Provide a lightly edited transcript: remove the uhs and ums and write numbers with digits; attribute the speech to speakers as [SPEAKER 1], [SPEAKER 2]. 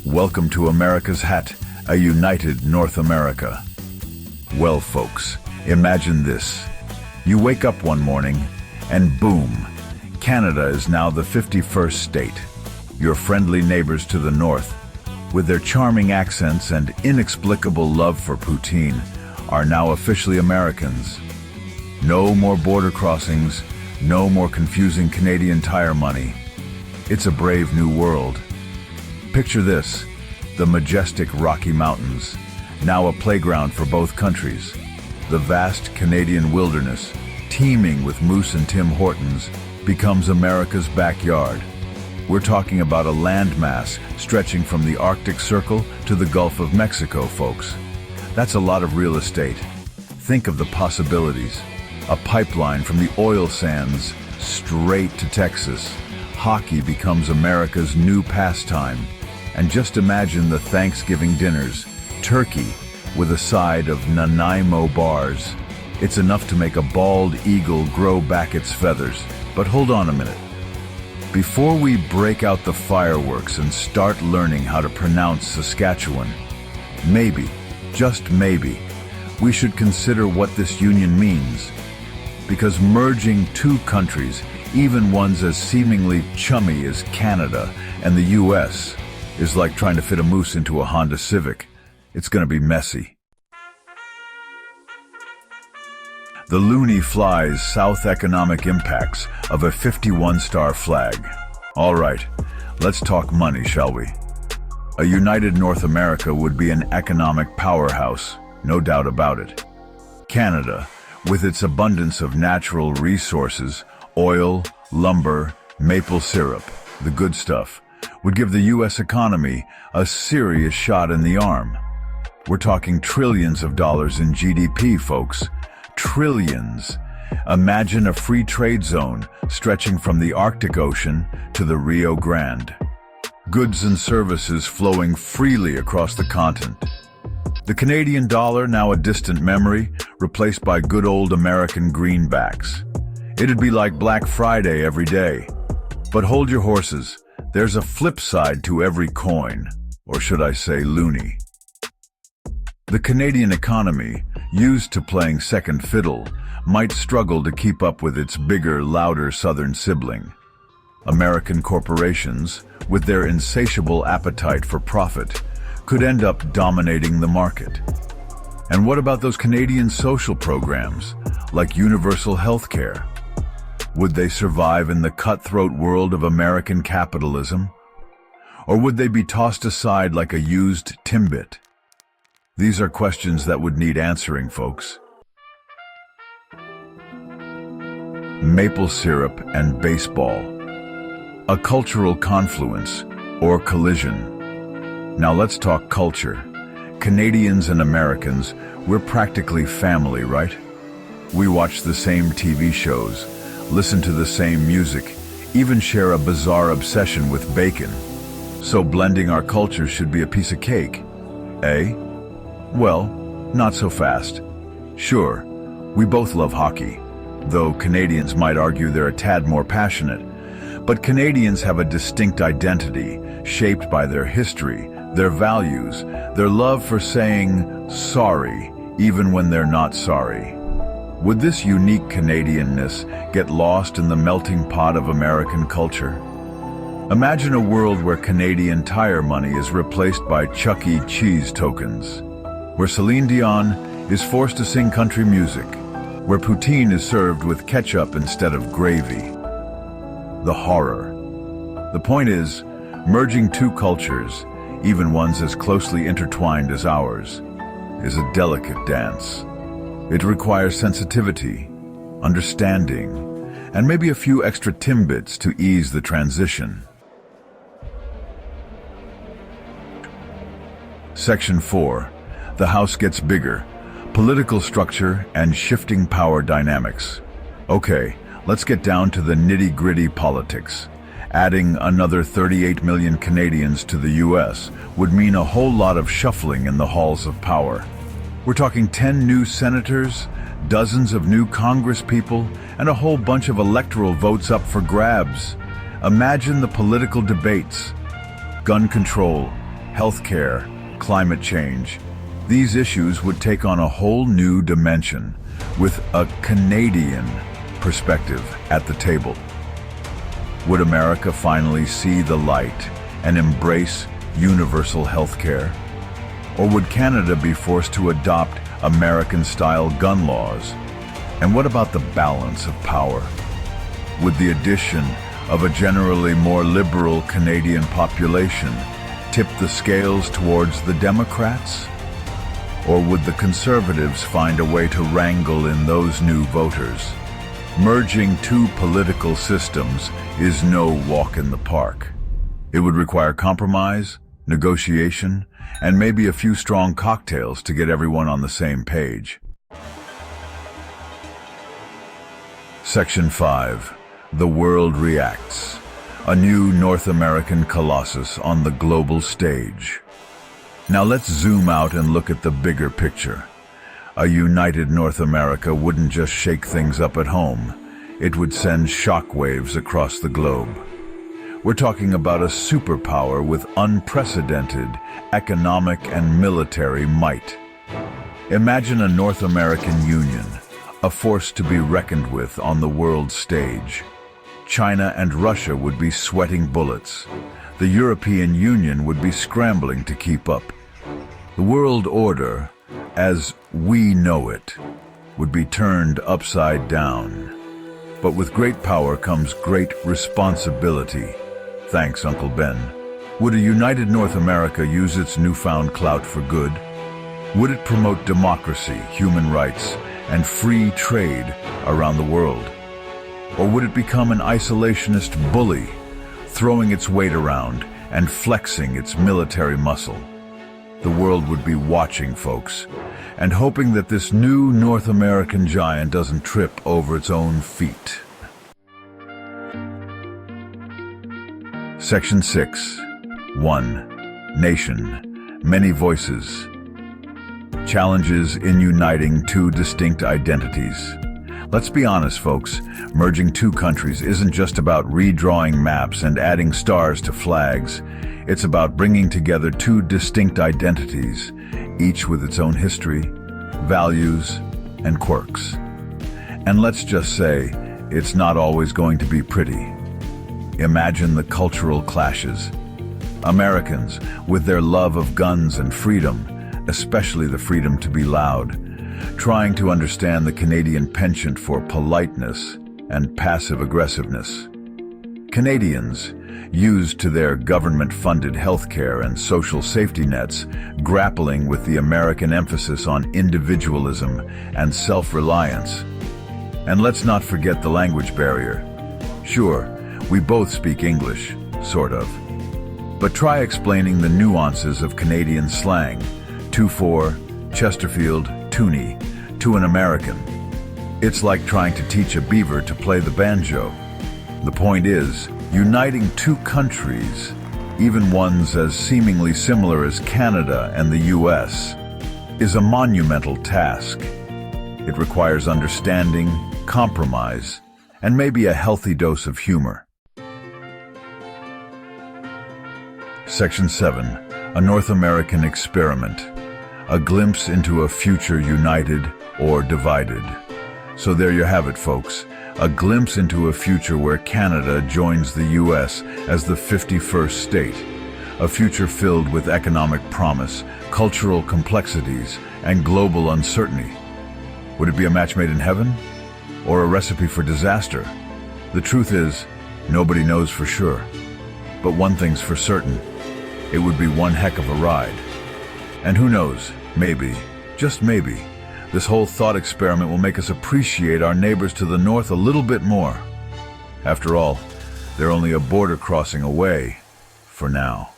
[SPEAKER 1] Welcome to America's Hat, a united North America. Well, folks, imagine this. You wake up one morning, and boom, Canada is now the 51st state. Your friendly neighbors to the north, with their charming accents and inexplicable love for poutine, are now officially Americans. No more border crossings, no more confusing Canadian Tire money. It's a brave new world. Picture this, the majestic Rocky Mountains, now a playground for both countries. The vast Canadian wilderness, teeming with moose and Tim Hortons, becomes America's backyard. We're talking about a landmass stretching from the Arctic Circle to the Gulf of Mexico, folks. That's a lot of real estate. Think of the possibilities. A pipeline from the oil sands straight to Texas. Hockey becomes America's new pastime. And just imagine the Thanksgiving dinners. Turkey with a side of Nanaimo bars. It's enough to make a bald eagle grow back its feathers. But hold on a minute. Before we break out the fireworks and start learning how to pronounce Saskatchewan, maybe, just maybe, we should consider what this union means. Because merging two countries, even ones as seemingly chummy as Canada and the US, is like trying to fit a moose into a Honda Civic. It's gonna be messy. The loony flies south economic impacts of a 51-star flag. All right, let's talk money, shall we? A united North America would be an economic powerhouse, no doubt about it. Canada, with its abundance of natural resources, oil, lumber, maple syrup, the good stuff, would give the US economy a serious shot in the arm. We're talking trillions of dollars in GDP, folks. Trillions. Imagine a free trade zone stretching from the Arctic Ocean to the Rio Grande. Goods and services flowing freely across the continent. The Canadian dollar, now a distant memory, replaced by good old American greenbacks. It'd be like Black Friday every day. But hold your horses. There's a flip side to every coin, or should I say loonie. The Canadian economy, used to playing second fiddle, might struggle to keep up with its bigger, louder southern sibling. American corporations, with their insatiable appetite for profit, could end up dominating the market. And what about those Canadian social programs, like universal health care? Would they survive in the cutthroat world of American capitalism? Or would they be tossed aside like a used Timbit? These are questions that would need answering, folks. Maple syrup and baseball. A cultural confluence, or collision. Now let's talk culture. Canadians and Americans, we're practically family, right? We watch the same TV shows, listen to the same music, even share a bizarre obsession with bacon. So blending our cultures should be a piece of cake, eh? Well, not so fast. Sure, we both love hockey, though Canadians might argue they're a tad more passionate. But Canadians have a distinct identity, shaped by their history, their values, their love for saying sorry, even when they're not sorry. Would this unique Canadianness get lost in the melting pot of American culture? Imagine a world where Canadian Tire money is replaced by Chuck E. Cheese tokens, where Celine Dion is forced to sing country music, where poutine is served with ketchup instead of gravy. The horror. The point is, merging two cultures, even ones as closely intertwined as ours, is a delicate dance. It requires sensitivity, understanding, and maybe a few extra Timbits to ease the transition. Section 4. The House gets bigger. Political structure and shifting power dynamics. Okay, let's get down to the nitty-gritty politics. Adding another 38 million Canadians to the US would mean a whole lot of shuffling in the halls of power. We're talking 10 new senators, dozens of new congresspeople, and a whole bunch of electoral votes up for grabs. Imagine the political debates. Gun control, healthcare, climate change. These issues would take on a whole new dimension, with a Canadian perspective at the table. Would America finally see the light and embrace universal healthcare? Or would Canada be forced to adopt American-style gun laws? And what about the balance of power? Would the addition of a generally more liberal Canadian population tip the scales towards the Democrats? Or would the Conservatives find a way to wrangle in those new voters? Merging two political systems is no walk in the park. It would require compromise, negotiation, and maybe a few strong cocktails to get everyone on the same page. Section 5. The World Reacts. A new North American Colossus on the global stage. Now let's zoom out and look at the bigger picture. A united North America wouldn't just shake things up at home. It would send shockwaves across the globe. We're talking about a superpower with unprecedented economic and military might. Imagine a North American Union, a force to be reckoned with on the world stage. China and Russia would be sweating bullets. The European Union would be scrambling to keep up. The world order, as we know it, would be turned upside down. But with great power comes great responsibility. Thanks, Uncle Ben. Would a united North America use its newfound clout for good? Would it promote democracy, human rights, and free trade around the world? Or would it become an isolationist bully, throwing its weight around and flexing its military muscle? The world would be watching, folks, and hoping that this new North American giant doesn't trip over its own feet. Section 6. 1. Nation. Many voices. Challenges in uniting two distinct identities. Let's be honest, folks. Merging two countries isn't just about redrawing maps and adding stars to flags. It's about bringing together two distinct identities, each with its own history, values, and quirks. And let's just say, it's not always going to be pretty. Imagine the cultural clashes. Americans, with their love of guns and freedom, especially the freedom to be loud, trying to understand the Canadian penchant for politeness and passive aggressiveness. Canadians, used to their government-funded healthcare and social safety nets, grappling with the American emphasis on individualism and self-reliance. And let's not forget the language barrier. Sure, we both speak English, sort of. But try explaining the nuances of Canadian slang, 2-4, Chesterfield, toonie, to an American. It's like trying to teach a beaver to play the banjo. The point is, uniting two countries, even ones as seemingly similar as Canada and the US, is a monumental task. It requires understanding, compromise, and maybe a healthy dose of humor. Section 7. A North American Experiment. A glimpse into a future united or divided. So there you have it, folks. A glimpse into a future where Canada joins the US as the 51st state. A future filled with economic promise, cultural complexities, and global uncertainty. Would it be a match made in heaven? Or a recipe for disaster? The truth is, nobody knows for sure. But one thing's for certain. It would be one heck of a ride. And who knows, maybe, just maybe, this whole thought experiment will make us appreciate our neighbors to the north a little bit more. After all, they're only a border crossing away, for now.